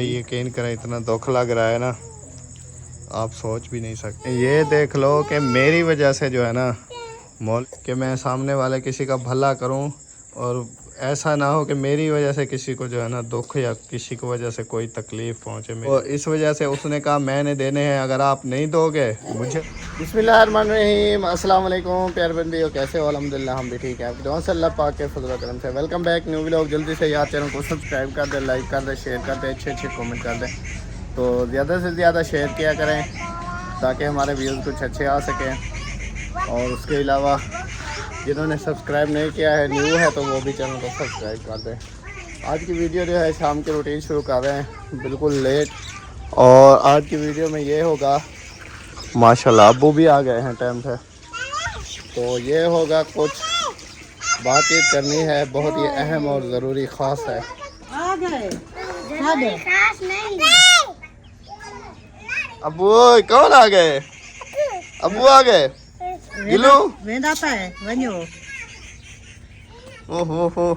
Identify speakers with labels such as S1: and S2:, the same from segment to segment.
S1: यकीन करें इतना दुख लग रहा है ना, आप सोच भी नहीं सकते। ये देख लो कि मेरी वजह से जो है ना मौल कि मैं सामने वाले किसी का भला करूं और ऐसा ना हो कि मेरी वजह से किसी को जो है ना दुख या किसी को वजह से कोई तकलीफ़ पहुंचे। तो इस वजह से उसने कहा मैंने देने हैं, अगर आप नहीं दोगे मुझे। बिस्मिल्लाहिर्रहमानिर्रहीम, अस्सलाम वालेकुम प्यार बंदियों, कैसे हो? अल्हम्दुलिल्लाह हम भी ठीक है। आपकी दुआ से अल्लाह पाक के फजल करम से वेलकम बैक न्यू व्लॉग। जल्दी से यार चैनल को सब्सक्राइब कर दे, लाइक कर दे, शेयर कर दे, अच्छे कमेंट कर दे। तो ज़्यादा से ज़्यादा शेयर किया करें ताकि हमारे व्यूज़ कुछ अच्छे आ सकें। और उसके अलावा जिन्होंने सब्सक्राइब नहीं किया है, न्यू है, तो वो भी चैनल को सब्सक्राइब कर दें। आज की वीडियो जो है शाम की रूटीन शुरू कर रहे हैं बिल्कुल लेट। और आज की वीडियो में ये होगा, माशाल्लाह अब्बू भी आ गए हैं टाइम पे, तो ये होगा कुछ बातचीत करनी है, बहुत ही अहम और ज़रूरी ख़ास है।
S2: आ गए
S1: अब्बू कौन आ गए? अब्बू आ गए गिलू
S2: वेंदाता है वञो।
S1: ओहो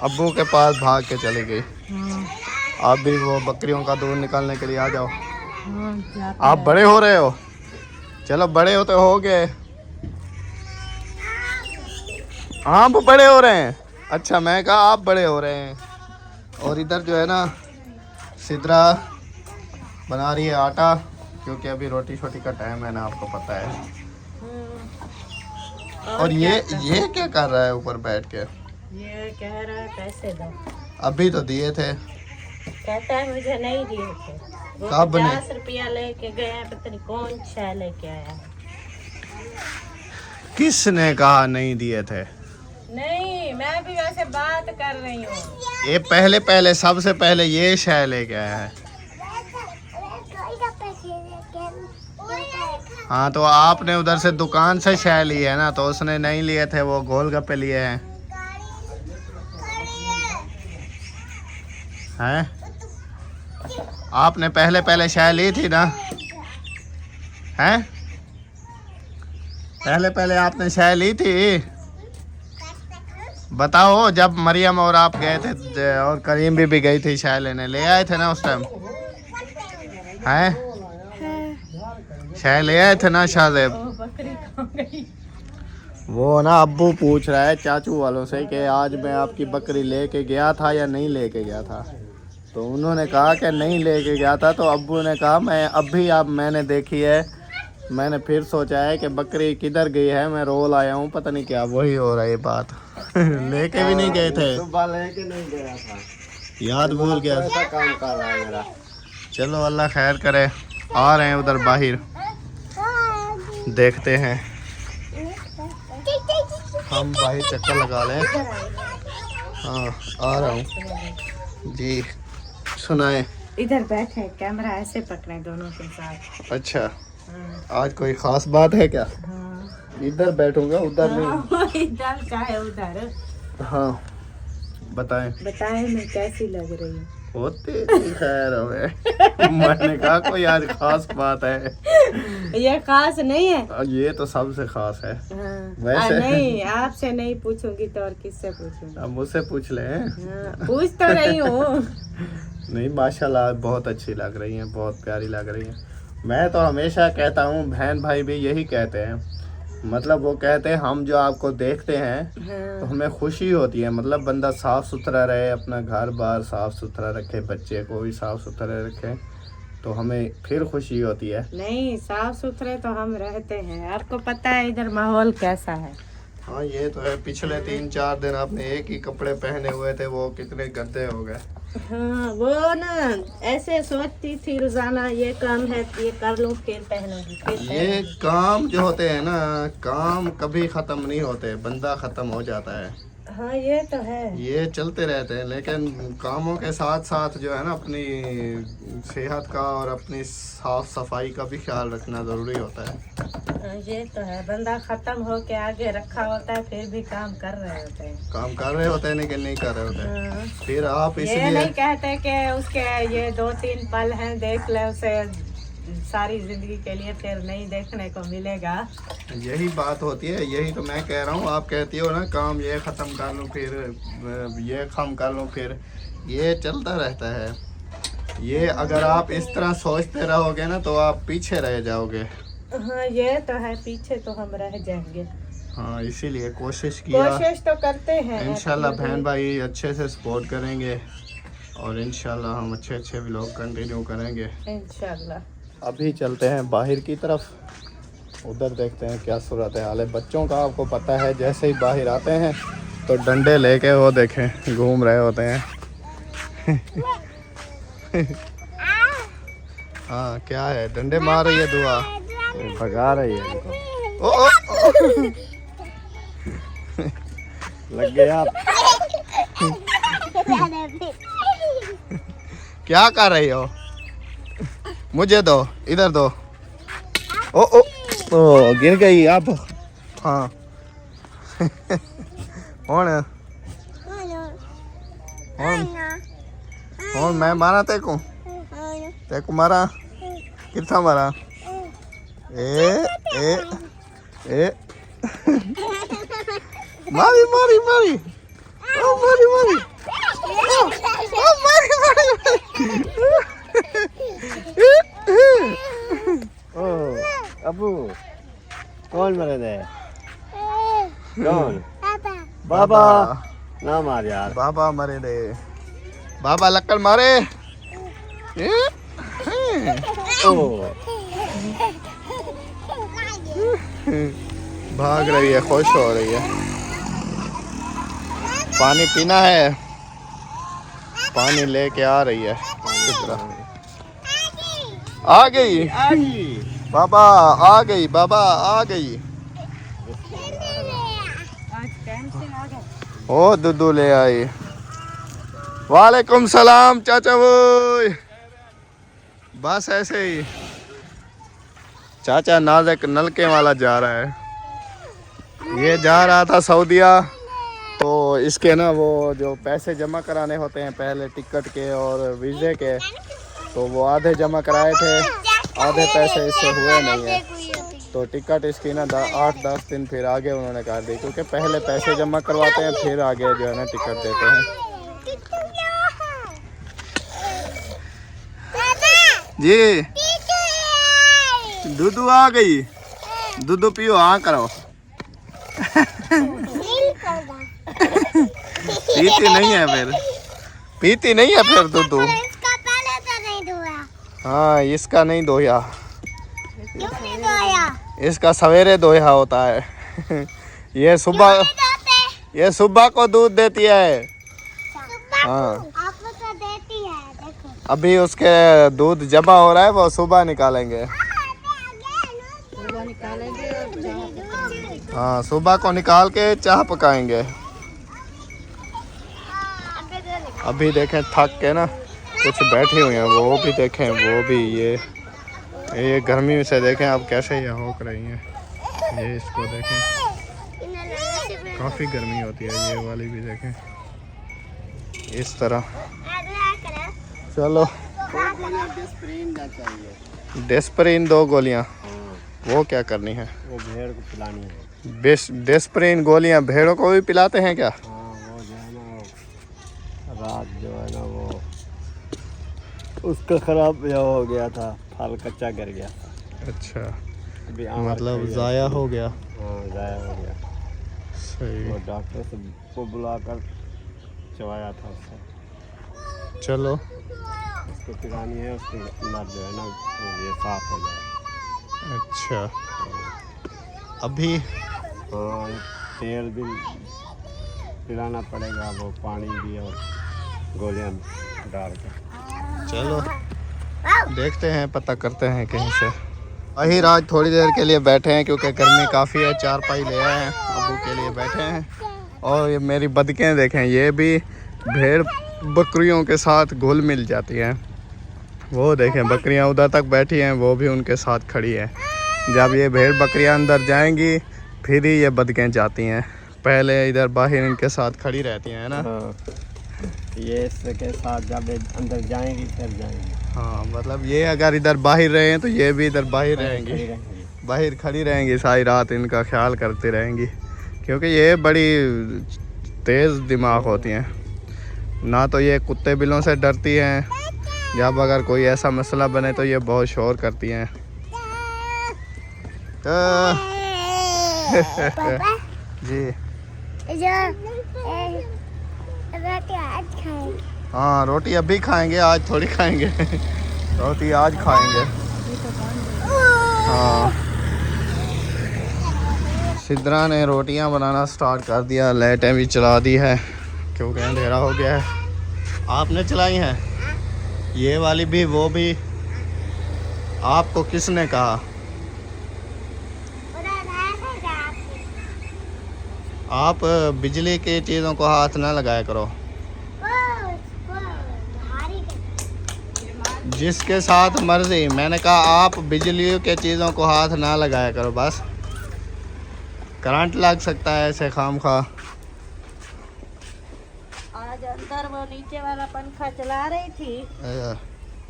S1: अब्बू के पास भाग के चली गई। आप भी वो बकरियों का दूध निकालने के लिए आ जाओ। आप बड़े हो रहे हो, चलो बड़े होते हो गए। आप बड़े हो रहे हैं, अच्छा मैं कहा आप बड़े हो रहे हैं। और इधर जो है ना सिद्रा बना रही है आटा, क्योंकि अभी रोटी छोटी का टाइम है ना, आपको पता है। और ये क्या कर रहा है ऊपर बैठ के?
S2: ये कह रहा है पैसे दो।
S1: अभी तो दिए थे।
S2: कहता है मुझे नहीं दिए थे। वो
S1: कब
S2: 50 रुपया लेके गया, पता नहीं कौन सा लेके आया।
S1: किसने कहा नहीं दिए थे?
S2: नहीं, मैं भी वैसे बात कर रही हूँ।
S1: ये पहले सबसे पहले ये शय लेके आया है। हाँ तो आपने उधर से दुकान से शय ली है ना, तो उसने नहीं लिए थे, वो गोलगप्पे लिए हैं। हैं? आपने पहले शय ली थी ना? हैं? पहले आपने शय ली थी? बताओ, जब मरियम और आप गए थे और करीम भी गई थी शय लेने, ले आए थे ना उस टाइम? हैं? शय ले आए थे ना शाहजेब? वो ना अब्बू पूछ रहा है चाचू वालों से कि आज मैं आपकी बकरी लेके गया था या नहीं लेके गया था। तो उन्होंने कहा कि नहीं लेके गया था। तो अब्बू ने कहा मैं मैंने देखी है, मैंने फिर सोचा है कि बकरी किधर गई है, मैं रोल आया हूँ, पता नहीं क्या। वही हो रहा है बात। लेके भी नहीं गए थे,
S3: सुबह लेके नहीं गया था,
S1: याद भूल गया।
S3: ऐसा काम कर रहा है मेरा।
S1: चलो अल्लाह खैर करे। आ रहे हैं उधर बाहर, देखते हैं। हम बाहर चक्कर लगा लें। हाँ आ रहा हूँ जी, सुनाए।
S2: इधर बैठे, कैमरा ऐसे पकड़े दोनों के साथ।
S1: अच्छा,
S2: हाँ।
S1: आज कोई खास बात है क्या?
S2: हाँ।
S1: इधर बैठूंगा, उधर नहीं।
S2: हाँ, इधर चाहे उधर।
S1: हाँ बताएं।
S2: बताए मैं कैसी लग रही हूँ?
S1: होते खैर हमें। मैंने कहा कोई आज खास बात है।
S2: ये खास नहीं है,
S1: ये तो सबसे खास है।
S2: हाँ।
S1: वैसे
S2: नहीं, आपसे नहीं पूछूंगी तो और किससे पूछूंगी?
S1: अब मुझसे पूछ ले।
S2: हाँ, पूछ तो रही हूँ।
S1: नहीं माशाल्लाह बहुत अच्छी लग रही हैं, बहुत प्यारी लग रही हैं। मैं तो हमेशा कहता हूँ, बहन भाई भी यही कहते हैं, मतलब वो कहते हैं हम जो आपको देखते हैं
S2: हाँ।
S1: तो हमें खुशी होती है। मतलब बंदा साफ़ सुथरा रहे, अपना घर बार साफ़ सुथरा रखे, बच्चे को भी साफ़ सुथरा रखे, तो हमें फिर खुशी होती है।
S2: नहीं, साफ सुथरे तो हम रहते हैं, आपको पता है इधर माहौल कैसा है।
S1: हाँ ये तो है, पिछले 3-4 दिन आपने एक ही कपड़े पहने हुए थे, वो कितने गंदे हो गए।
S2: हाँ, वो ना ऐसे सोचती थी रोजाना ये काम है ये कर लूँ फिर पहनूंगी, फिर
S1: ये
S2: पहनूंगी।
S1: काम जो होते हैं ना, काम कभी ख़त्म नहीं होते, बंदा ख़त्म हो जाता है।
S2: हाँ ये तो है।
S1: ये चलते रहते हैं, लेकिन कामों के साथ साथ जो है ना अपनी सेहत का और अपनी साफ सफाई का भी ख्याल रखना ज़रूरी होता है।
S2: हाँ, ये तो है, बंदा खत्म हो के आगे रखा होता है, फिर भी काम कर रहे होते हैं।
S1: काम कर रहे होते हैं लेकिन नहीं कर रहे होते हैं।
S2: हाँ।
S1: फिर आप
S2: ये
S1: इसलिए
S2: नहीं कहते कि उसके ये 2-3 पल हैं देख ले उसे सारी जिंदगी के लिए फिर नहीं देखने को मिलेगा।
S1: यही बात होती है, यही तो मैं कह रहा हूँ। आप कहती हो ना काम ये ख़त्म कर लूँ फिर ये काम कर लूँ, फिर ये चलता रहता है। ये अगर आप इस तरह सोचते रहोगे ना तो आप पीछे रह जाओगे।
S2: हाँ ये तो है, पीछे तो हम रह जाएंगे।
S1: हाँ इसीलिए कोशिश
S2: तो करते हैं
S1: इंशाल्लाह बहन भाई अच्छे से सपोर्ट करेंगे और इंशाल्लाह हम अच्छे व्लॉग कंटिन्यू करेंगे
S2: इंशाल्लाह।
S1: अभी चलते हैं बाहर की तरफ, उधर देखते हैं क्या सूरत हाल है। बच्चों का आपको पता है, जैसे ही बाहर आते हैं तो डंडे लेके वो देखें घूम रहे होते हैं। हाँ क्या है, डंडे मार रही है दुआ,
S3: भगा रही है इनको।
S1: ओ, ओ, ओ।
S3: लग गया।
S1: क्या कर रही हो? मुझे दो, इधर दो। ओ ओ ओ गिर गई आप। हाँ कौन मैं मारा तेको मारा कितना मारा? ए मारी मारी मारी ओ मारी मारी ओ मारी मारी
S3: ओ अबू कौन मरे थे? कौन? बाबा ना मार यार।
S1: बाबा मरे दे, बाबा लक्कड़ मारे।
S3: ओ
S1: भाग रही है, खुश हो रही है। पानी पीना है, पानी लेके आ रही है। आ गई बाबा, आ गई बाबा, आ गई। ओ दुद्धू ले आई। वालेकुम सलाम चाचा वो। बस ऐसे ही चाचा नाज़क नलके वाला जा रहा है। ये जा रहा था सऊदीया, तो इसके ना वो जो पैसे जमा कराने होते हैं पहले टिकट के और वीज़े के, तो वो आधे जमा कराए थे, आधे पैसे इससे हुए नहीं है। तो टिकट इसकी ना 8-10 दिन फिर आगे उन्होंने कर दी, क्योंकि पहले पैसे जमा करवाते हैं फिर आगे जो है ना टिकट देते हैं। जी दूधू आ गई, दूधू पियो, हाँ करो। पीती नहीं है फिर, पीती नहीं है फिर दूधू।
S4: इसका पहले तो नहीं धोया।
S1: हाँ इसका नहीं धोया,
S4: क्यों नहीं धोया?
S1: इसका सवेरे धोया होता है। ये सुबह को दूध देती है। हाँ
S4: आपको तो देती है, देखो।
S1: अभी उसके दूध जमा हो रहा है, वो सुबह निकालेंगे। हाँ सुबह को निकाल के चाय पकाएंगे। अभी देखें थक के ना कुछ बैठी हुई हैं, वो भी देखें, वो भी ये गर्मी से देखें अब कैसे ये होक रही हैं। ये इसको देखें, काफ़ी गर्मी होती है। ये वाली भी देखें इस तरह। चलो डेस्परीन 2 गोलियां, वो क्या करनी है?
S3: वो भेड़ को पिलानी है।
S1: डेस्परीन गोलियां भेड़ों को भी पिलाते हैं क्या?
S3: हाँ वो जो है ना, रात जो है ना वो उसका खराब हो गया था, फल कच्चा गिर गया था।
S1: अच्छा,
S3: अभी
S1: मतलब ज़ाया हो गया।
S3: हाँ ज़ाया हो गया।
S1: सही।
S3: वो डॉक्टर से को बुलाकर चवाया था उससे।
S1: चलो
S3: उसको पिलानी है, उसको नर जो है ना ये साफ हो जाए।
S1: अच्छा अभी
S3: हाँ तेल भी पिलाना पड़ेगा, वो पानी भी और गोलियां डाल कर।
S1: चलो देखते हैं, पता करते हैं कहीं से। अहिर आज थोड़ी देर के लिए बैठे हैं क्योंकि गर्मी काफ़ी है। चारपाई ले आए हैं, अबू के लिए बैठे हैं। और ये मेरी बदकें देखें, ये भी भेड़ बकरियों के साथ घुल मिल जाती हैं। वो देखें बकरियां उधर तक बैठी हैं, वो भी उनके साथ खड़ी हैं। जब ये भेड़ बकरियां अंदर जाएंगी फिर ही ये बदकें जाती हैं, पहले इधर बाहर इनके साथ खड़ी रहती हैं ना।
S3: हाँ ये इसके साथ जब अंदर जाएंगी फिर जाएंगी।
S1: हाँ मतलब ये अगर इधर बाहर रहे हैं तो ये भी इधर बाहर रहेंगी, बाहर खड़ी रहेंगी सारी रात, इनका ख्याल करती रहेंगी क्योंकि ये बड़ी तेज़ दिमाग होती हैं। ना तो ये कुत्ते बिल्लों से डरती हैं, जब अगर कोई ऐसा मसला बने तो ये बहुत शोर करती हैं।
S4: पापा
S1: जी
S4: जो रोटी आज खाएंगे।
S1: हाँ रोटी अभी खाएंगे, आज थोड़ी खाएंगे। रोटी आज खाएंगे। हाँ सिद्रा ने रोटियां बनाना स्टार्ट कर दिया, लाइटें भी चला दी है क्योंकि अंधेरा हो गया है। आपने चलाई हैं ये वाली भी वो भी? आपको किसने कहा? आप बिजली की चीज़ों को हाथ ना लगाया करो। जिसके साथ मर्जी, मैंने कहा आप बिजली के चीज़ों को हाथ ना लगाया करो, बस करंट लग सकता है ऐसे खामखा।
S2: आज अंदर वो नीचे वाला पंखा चला रही थी,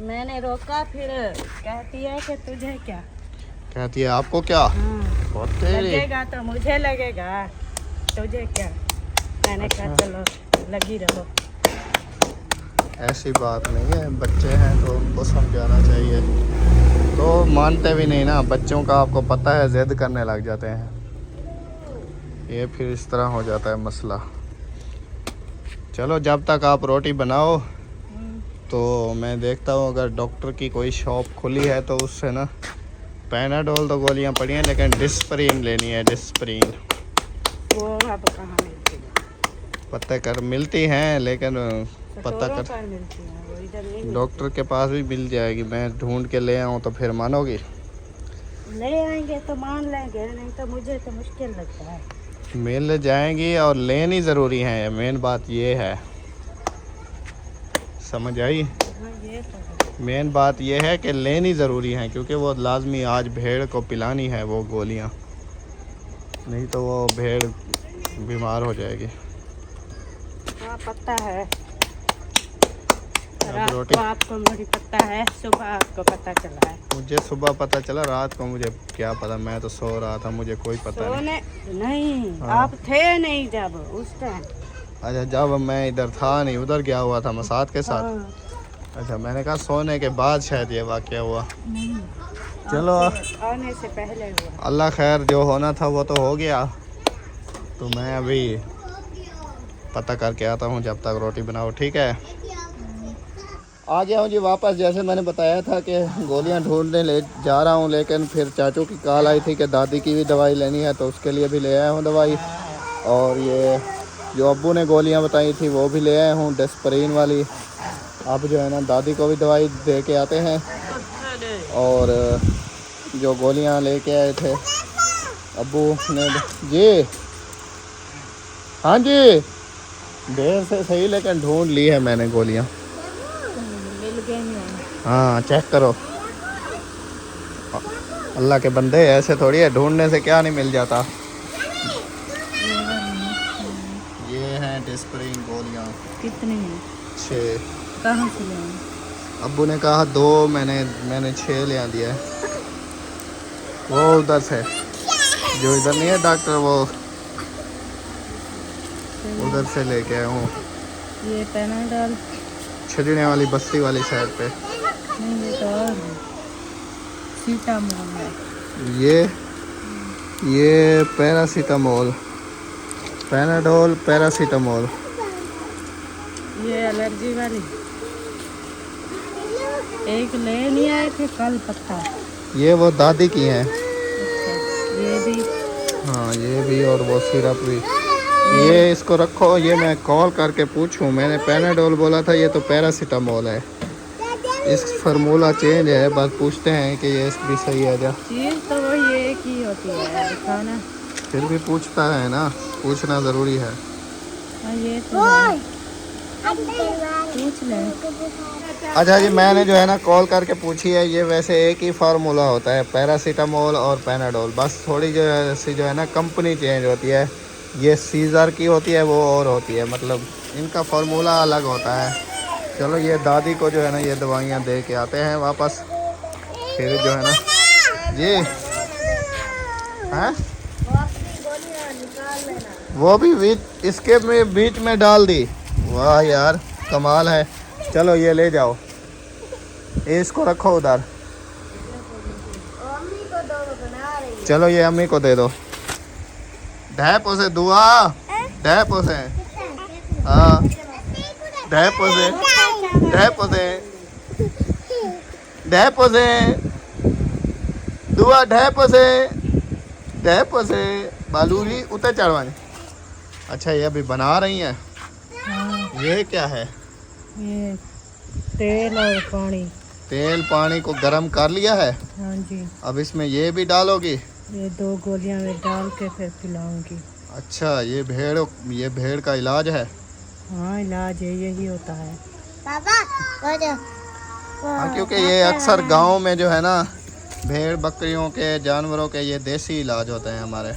S2: मैंने रोका, फिर कहती है कि तुझे क्या?
S1: कहती है आपको क्या? बहुत तेरी।
S2: लगेगा तो मुझे लगेगा, तुझे क्या? मैंने कहा चलो लगी रहो।
S1: ऐसी बात नहीं है, बच्चे हैं तो उनको समझाना चाहिए। तो मानते भी नहीं ना, बच्चों का आपको पता है जिद करने लग जाते हैं, ये फिर इस तरह हो जाता है मसला। चलो जब तक आप रोटी बनाओ तो मैं देखता हूँ अगर डॉक्टर की कोई शॉप खुली है तो उससे ना, पैनाडोल तो गोलियाँ पड़ी हैं लेकिन डिस्प्रिन लेनी है, डिस्प्रिन।
S2: वो अब कहाँ मिलती है?
S1: पता कर मिलती हैं लेकिन पता
S2: स्टोरों
S1: कर
S2: पर मिलती है, वो इधर नहीं मिलती।
S1: डॉक्टर के पास भी मिल जाएगी, मैं ढूंढ के ले आऊँ तो फिर मानोगी?
S2: ले आएंगे तो मान लेंगे, नहीं तो मुझे तो मुश्किल लगता है।
S1: मिल जाएंगी और लेनी ज़रूरी है, मेन बात ये है, समझ आई?
S2: हाँ ये तो है।
S1: मेन बात ये है कि लेनी ज़रूरी है क्योंकि वो लाजमी आज भेड़ को पिलानी है वो गोलियाँ, नहीं तो वो भेड़ बीमार हो जाएगी।
S2: हाँ पता है,
S1: अब
S2: रात
S1: रोटी
S2: को आपको मुझे पता है, सुबह आपको पता चला है।
S1: मुझे सुबह पता चला, रात को मुझे क्या पता, मैं तो सो रहा था, मुझे कोई पता नहीं।
S2: सोने नहीं,
S1: हाँ।
S2: आप थे नहीं जब उस टाइम।
S1: अच्छा जब मैं इधर था नहीं, उधर गया हुआ था मसाद के साथ।
S2: हाँ।
S1: अच्छा मैंने कहा सोने के बाद शायद ये वाक़या हुआ। चलो
S2: आपके आने से पहले हुआ।
S1: अल्लाह खैर, जो होना था वो तो हो गया। तो मैं अभी पता करके आता हूँ, जब तक रोटी बनाओ, ठीक है? आ गया हूँ जी वापस। जैसे मैंने बताया था कि गोलियाँ ढूंढने ले जा रहा हूँ, लेकिन फिर चाचू की कॉल आई थी कि दादी की भी दवाई लेनी है, तो उसके लिए भी ले आया हूँ दवाई। और ये जो अब्बू ने गोलियाँ बताई थी वो भी ले आया हूँ, डिस्प्रिन वाली। अब जो है ना दादी को भी दवाई दे के आते हैं, और जो गोलियाँ लेके आए थे अब्बू ने जी, हाँ जी देर से सही लेकिन ढूंढ ली है मैंने गोलियाँ।
S2: मिल गए हैं।
S1: हाँ चेक करो, अल्लाह के बंदे ऐसे थोड़ी है, ढूंढने से क्या नहीं मिल जाता। ये हैं डिस्प्रिन गोलियाँ।
S2: कितनी है?
S1: 6।
S2: कहाँ से ले आए?
S1: अब्बू ने कहा 2, मैंने 6 ले आ दिया है। वो उधर से, जो इधर नहीं है डॉक्टर, वो उधर से लेके आया हूँ,
S2: ये पैनाडोल
S1: छजने वाली बस्ती वाली साइड पे।
S2: नहीं, ये तो और है, सीटामोल है।
S1: ये पैरासीटामोल, पैनाडोल पैरासीटामोल।
S2: ये एलर्जी वाली एक ले नहीं आए थे कल, पत्ता।
S1: ये वो दादी की हैं।
S2: ये भी।
S1: हाँ ये भी, और वो सिरप भी। ये इसको रखो, ये मैं कॉल करके पूछूं, मैंने पैनाडोल बोला था, ये तो पैरासीटामोल है। इस फार्मूला चेंज है, बस पूछते हैं कि ये भी सही है क्या।
S2: चीज़ तो वही एक ही होती है, दिखाना।
S1: फिर भी पूछता है ना, पूछना ज़रूरी है।
S2: हाँ ये तो है। पूछ ले।
S1: अच्छा जी, मैंने जो है ना कॉल करके पूछी है, ये वैसे एक ही फार्मूला होता है, पैरासीटामोल और पैनाडोल, बस थोड़ी जो है ना कंपनी चेंज होती है। ये सीज़र की होती है वो और होती है, मतलब इनका फार्मूला अलग होता है। चलो ये दादी को जो है ना ये दवाइयाँ दे के आते हैं वापस, फिर जो है ना जी हैं वो भी बीच इसके में बीच में डाल दी। वाह यार कमाल है। चलो ये ले जाओ, इसको रखो उधर। चलो ये अम्मी को दे दो। ढैप से दुआ, ढैप से, हाँ ढैप से, ढैप से, ढैप से दुआ, ढैप से, ढैप से बालूरी उतर चढ़वानी। अच्छा ये अभी बना रही हैं। ये क्या है?
S2: ये तेल और पानी।
S1: तेल पानी को गरम कर लिया है।
S2: हाँ जी।
S1: अब इसमें ये भी डालोगी?
S2: ये 2 गोलियां में डाल के फिर पिलाऊंगी।
S1: अच्छा ये भेड़ का इलाज है।
S2: हाँ इलाज है, यही होता है।
S4: पापा
S1: हाँ क्योंकि ये अक्सर गांव में जो है ना भेड़ बकरियों के जानवरों के ये देसी इलाज होते हैं हमारे।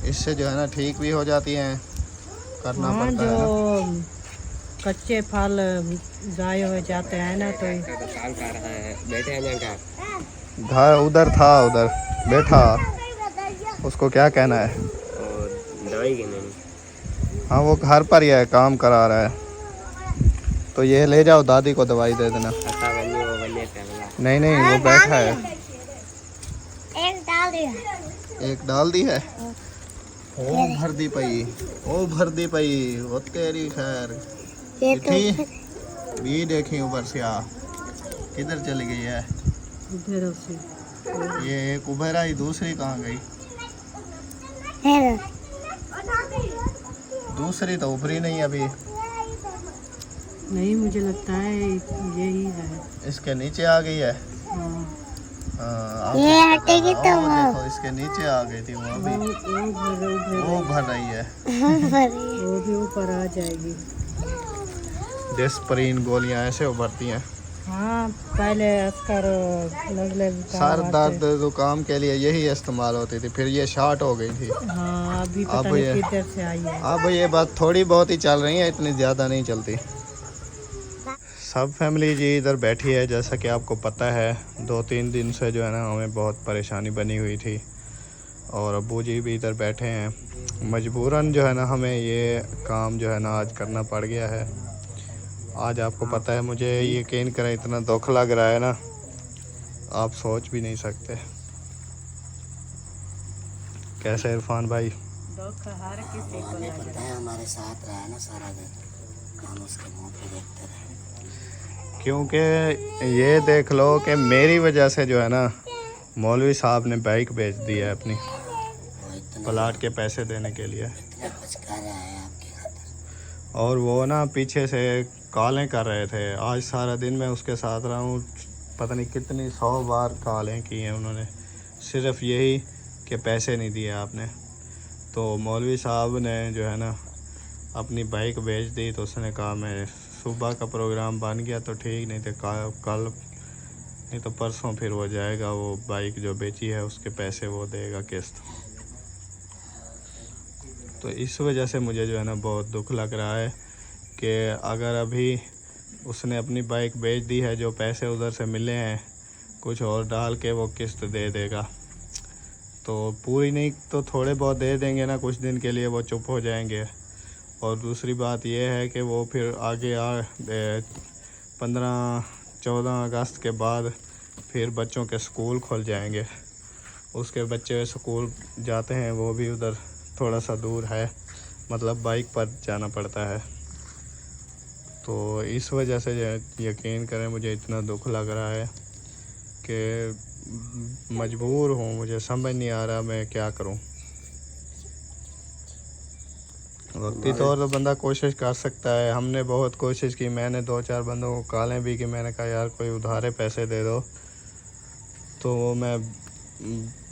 S1: इससे जो है ना ठीक भी हो जाती हैं, करना
S2: हाँ
S1: पड़ता
S2: जो
S1: है ना।
S2: कच्चे फल गाय हो जाते हैं ना तो
S1: घर उधर था, उधर बैठा, उसको क्या कहना है?
S3: दवाई की नहीं।
S1: हाँ वो घर पर ही है, काम करा रहा है। तो ये ले जाओ, दादी को दवाई दे देना। नहीं नहीं वो बैठा है।
S4: एक डाल दिया।
S1: एक डाल दी है। ओ भर दी पई, ओ भर दी पई, वो तेरी खैर।
S4: ये
S1: देखी भी देखी ऊपर से आ किधर चली गई है?
S2: इधर से।
S1: ये एक उभर आई, दूसरी कहाँ गई?
S4: है
S1: दूसरी तो उभरी नहीं अभी।
S2: नहीं मुझे लगता है यही है।
S1: इसके नीचे आ गई है।
S2: हाँ।
S1: हाँ,
S4: ये हटेगी तो वो
S1: देखो इसके नीचे आ गई थी वो अभी। वो भर रही है।
S2: वो भी ऊपर आ जाएगी।
S1: डेस्परीन गोलियां ऐसे उभरती हैं।
S2: हाँ पहले अस्कर
S1: सर दर्द जुकाम के लिए यही इस्तेमाल होती थी, फिर ये शार्ट हो गई थी।
S2: हाँ अभी
S1: अब
S2: पता नहीं
S1: ये-
S2: किधर से आई है।
S1: अब ये बात थोड़ी बहुत ही चल रही है, इतनी ज़्यादा नहीं चलती। सब फैमिली जी इधर बैठी है। जैसा कि आपको पता है 2-3 दिन से जो है ना हमें बहुत परेशानी बनी हुई थी और अब्बू जी भी इधर बैठे हैं। मजबूरन जो है ना हमें ये काम जो है ना आज करना पड़ गया है। आज आपको पता है, मुझे यकीन करें इतना दुख लग रहा है ना, आप सोच भी नहीं सकते। कैसे इरफान भाई?
S2: दुख हर किसी को लग रहा है।
S3: हमारे साथ रहा ना सारा दिन, हम उसके मुंह पे देखते रहे।
S1: क्योंकि ये देख लो कि मेरी वजह से जो है ना मौलवी साहब ने बाइक बेच दी है अपनी, प्लाट के पैसे देने के लिए। और वो ना पीछे से कॉलें कर रहे थे। आज सारा दिन मैं उसके साथ रहा हूँ, पता नहीं कितनी 100 बार कॉलें की हैं उन्होंने, सिर्फ यही कि पैसे नहीं दिए आपने। तो मौलवी साहब ने जो है ना अपनी बाइक बेच दी। तो उसने कहा मैं सुबह का प्रोग्राम बन गया तो ठीक, नहीं तो कल नहीं तो परसों फिर वो जाएगा, वो बाइक जो बेची है उसके पैसे वो देगा किस्त। तो इस वजह से मुझे जो है ना बहुत दुख लग रहा है कि अगर अभी उसने अपनी बाइक बेच दी है, जो पैसे उधर से मिले हैं कुछ और डाल के वो किस्त दे देगा। तो पूरी नहीं तो थोड़े बहुत दे देंगे ना, कुछ दिन के लिए वो चुप हो जाएंगे। और दूसरी बात ये है कि वो फिर आगे 15-14 अगस्त के बाद फिर बच्चों के स्कूल खुल जाएंगे। उसके बच्चे स्कूल जाते हैं, वो भी उधर थोड़ा सा दूर है, मतलब बाइक पर जाना पड़ता है। तो इस वजह से यकीन करें मुझे इतना दुख लग रहा है कि मजबूर हूँ, मुझे समझ नहीं आ रहा मैं क्या करूँ। वक्ती तौर पर बंदा कोशिश कर सकता है, हमने बहुत कोशिश की। मैंने 2-4 बंदों को कॉलें भी की, मैंने कहा यार कोई उधारे पैसे दे दो, तो वो मैं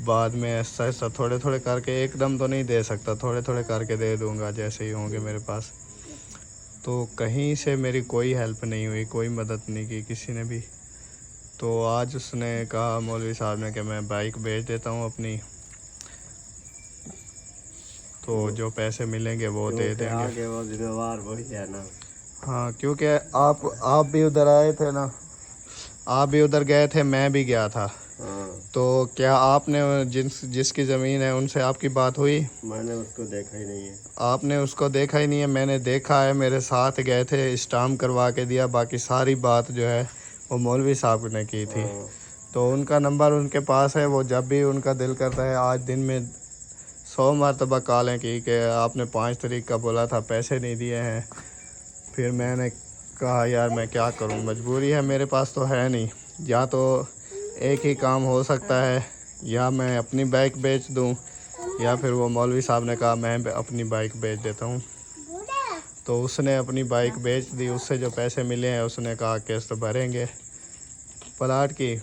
S1: बाद में ऐसा ऐसा थोड़े थोड़े करके एकदम तो नहीं दे सकता, थोड़े थोड़े करके दे दूंगा जैसे ही होंगे मेरे पास। तो कहीं से मेरी कोई हेल्प नहीं हुई, कोई मदद नहीं की किसी ने भी। तो आज उसने कहा मौलवी साहब ने कि मैं बाइक बेच देता हूँ अपनी, तो जो पैसे मिलेंगे वो दे देंगे।
S3: आगे वो जिम्मेवार वही है ना।
S1: हाँ, क्योंकि आप भी उधर आए थे ना, आप भी उधर गए थे, मैं भी गया था।
S3: हाँ,
S1: तो क्या आपने जिसकी ज़मीन है उनसे आपकी बात हुई?
S3: मैंने उसको देखा ही नहीं है।
S1: आपने उसको देखा ही नहीं है? मैंने देखा है, मेरे साथ गए थे, स्टाम्प करवा के दिया, बाकी सारी बात जो है वो मौलवी साहब ने की थी।
S3: हाँ,
S1: तो उनका नंबर उनके पास है, वो जब भी उनका दिल करता है, आज दिन में 100 मरतबा कॉलें की कि आपने 5 तारीख का बोला था, पैसे नहीं दिए हैं। फिर मैंने कहा यार मैं क्या करूं, मजबूरी है, मेरे पास तो है नहीं। या तो एक ही काम हो सकता है, या मैं अपनी बाइक बेच दूं, या फिर वो मौलवी साहब ने कहा मैं अपनी बाइक बेच देता हूं। तो उसने अपनी बाइक बेच दी, उससे जो पैसे मिले हैं उसने कहा किस्त भरेंगे प्लाट की,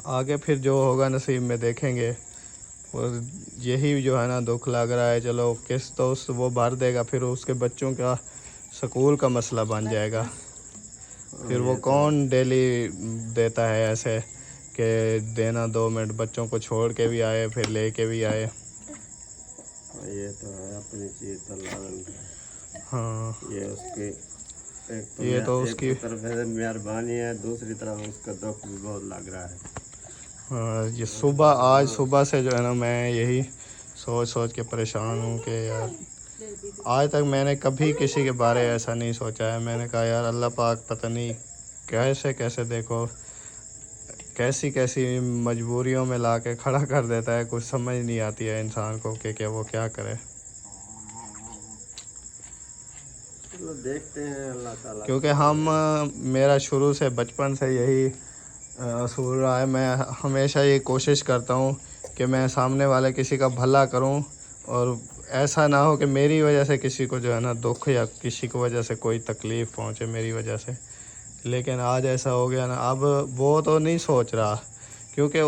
S1: आगे फिर जो होगा नसीब में देखेंगे। और यही जो है ना दुख लग रहा है। चलो किस्त तो वो भर देगा, फिर उसके बच्चों का स्कूल का मसला बन जाएगा। फिर वो कौन डेली देता है ऐसे कि देना 2 मिनट, बच्चों को छोड़ के भी आए फिर ले के भी आए।
S3: ये तो है अपनी चीज़ तो लालन है।
S1: हाँ,
S3: ये उसकी
S1: ये तो उसकी
S3: तरफ से मेहरबानी है, दूसरी तरफ उसका दुख भी बहुत लग रहा है।
S1: हाँ, ये आज सुबह से जो है ना मैं यही सोच के परेशान हूँ कि यार आज तक मैंने कभी किसी के बारे ऐसा नहीं सोचा है। मैंने कहा यार अल्लाह पाक पता नहीं कैसे देखो कैसी मजबूरियों में ला के खड़ा कर देता है, कुछ समझ नहीं आती है इंसान को कि क्या वो क्या करे।
S3: चलो देखते हैं अल्लाह ताला।
S1: क्योंकि मेरा शुरू से बचपन से यही असूल रहा है। मैं हमेशा ये कोशिश करता हूँ कि मैं सामने वाले किसी का भला करूँ, और ऐसा ना हो कि मेरी वजह से किसी को जो है ना दुख, या किसी को वजह से कोई तकलीफ़ पहुँचे मेरी वजह से। लेकिन आज ऐसा हो गया ना, अब वो तो नहीं सोच रहा, क्योंकि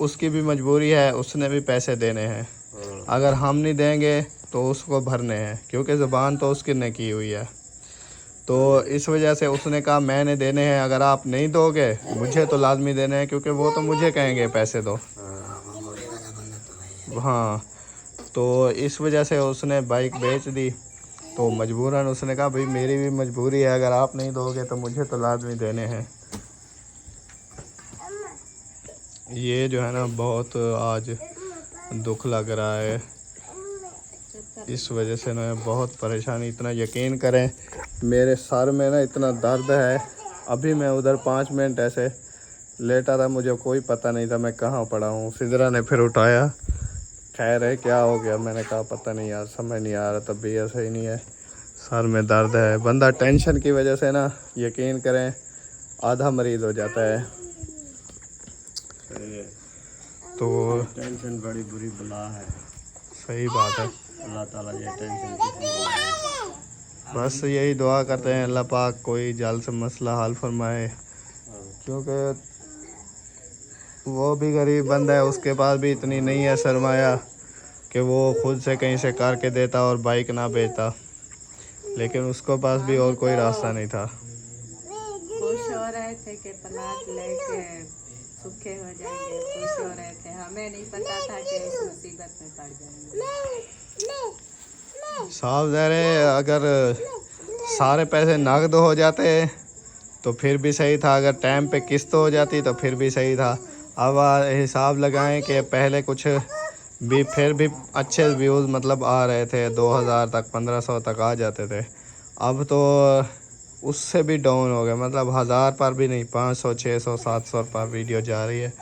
S1: उसकी भी मजबूरी है, उसने भी पैसे देने हैं। अगर हम नहीं देंगे तो उसको भरने हैं, क्योंकि ज़ुबान तो उसकी ने की हुई है। तो इस वजह से उसने कहा मैंने देने हैं, अगर आप नहीं दोगे मुझे तो लाजमी देने हैं, क्योंकि वो तो मुझे कहेंगे पैसे दो। हाँ, तो इस वजह से उसने बाइक बेच दी। तो मजबूरन उसने कहा भाई मेरी भी मजबूरी है, अगर आप नहीं दोगे तो मुझे तो लाजमी देने हैं। ये जो है ना बहुत आज दुख लग रहा है, इस वजह से ना बहुत परेशानी। इतना यकीन करें मेरे सर में ना इतना दर्द है। अभी मैं उधर 5 मिनट ऐसे लेटा था, मुझे कोई पता नहीं था मैं कहाँ पड़ा हूँ। सिदरा ने फिर उठाया, खैर है क्या हो गया, मैंने कहा पता नहीं यार, समझ नहीं आ रहा, तब भी ऐसा ही नहीं है, सर में दर्द है। बंदा टेंशन की वजह से ना यकीन करें आधा मरीज़ हो जाता है। तो
S3: टेंशन बड़ी बुरी बला है।
S1: सही बात है।
S3: अल्लाह ताला ये टेंशन किसी को ना दे।
S1: बस यही दुआ करते हैं अल्लाह पाक कोई जल्द से मसला हल फरमाए, क्योंकि वो भी गरीब बंदा है, उसके पास भी इतनी नहीं है सरमाया कि वो खुद से कहीं से करके देता और बाइक ना बेचता, लेकिन उसके पास भी और कोई रास्ता नहीं था।
S2: खुश हो रहे थे कि प्लाट लेके सूखे हो जाएंगे, खुश हो रहे थे, हमें नहीं पता था कि इस मुसीबत में पड़ जाएंगे।
S1: साफ ज़ाहिर है अगर सारे पैसे नकद हो जाते तो फिर भी सही था, अगर टाइम पे किस्त हो जाती तो फिर भी सही था। अब हिसाब लगाएं कि पहले कुछ भी फिर भी अच्छे व्यूज़ मतलब आ रहे थे, 2000 तक 1500 तक आ जाते थे। अब तो उससे भी डाउन हो गए, मतलब 1000 पर भी नहीं, 500 600 700 पर वीडियो जा रही है।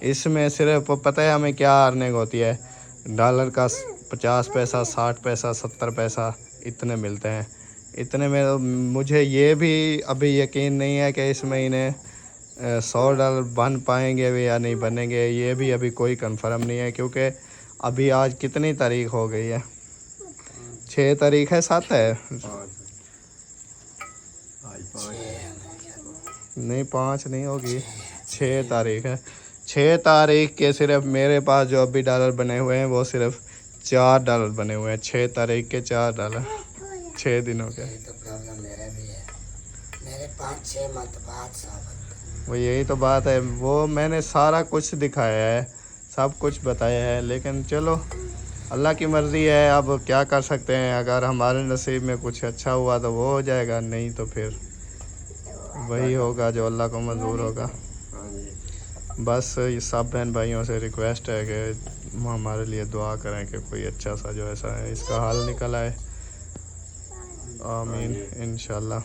S1: इसमें सिर्फ पता है हमें क्या अर्निंग होती है, डॉलर का 50 पैसा 60 पैसा 70 पैसा इतने मिलते हैं। इतने में तो मुझे ये भी अभी यकीन नहीं है कि इस महीने $100 बन पाएंगे भी या नहीं बनेंगे, ये भी अभी कोई कंफर्म नहीं है। क्योंकि अभी आज कितनी तारीख हो गई है, 6 तारीख है, 7 है, नहीं 5 नहीं होगी, 6 तारीख है। 6 तारीख के सिर्फ मेरे पास जो अभी डॉलर बने हुए हैं वो सिर्फ $4 बने हुए हैं। 6 तारीख के $4, 6 दिनों के।
S5: तो प्रॉब्लम मेरे भी है, मेरे 5-6 मत बाद सब।
S1: वो यही तो बात है, वो मैंने सारा कुछ दिखाया है, सब कुछ बताया है, लेकिन चलो अल्लाह की मर्ज़ी है, अब क्या कर सकते हैं। अगर हमारे नसीब में कुछ अच्छा हुआ तो वो हो जाएगा, नहीं तो फिर वही होगा जो अल्लाह को मंजूर होगा।
S3: हाँ जी।
S1: बस ये सब बहन भाइयों से रिक्वेस्ट है कि हमारे लिए दुआ करें कि कोई अच्छा सा जो ऐसा है इसका हल निकल आए। आमीन इंशाल्लाह।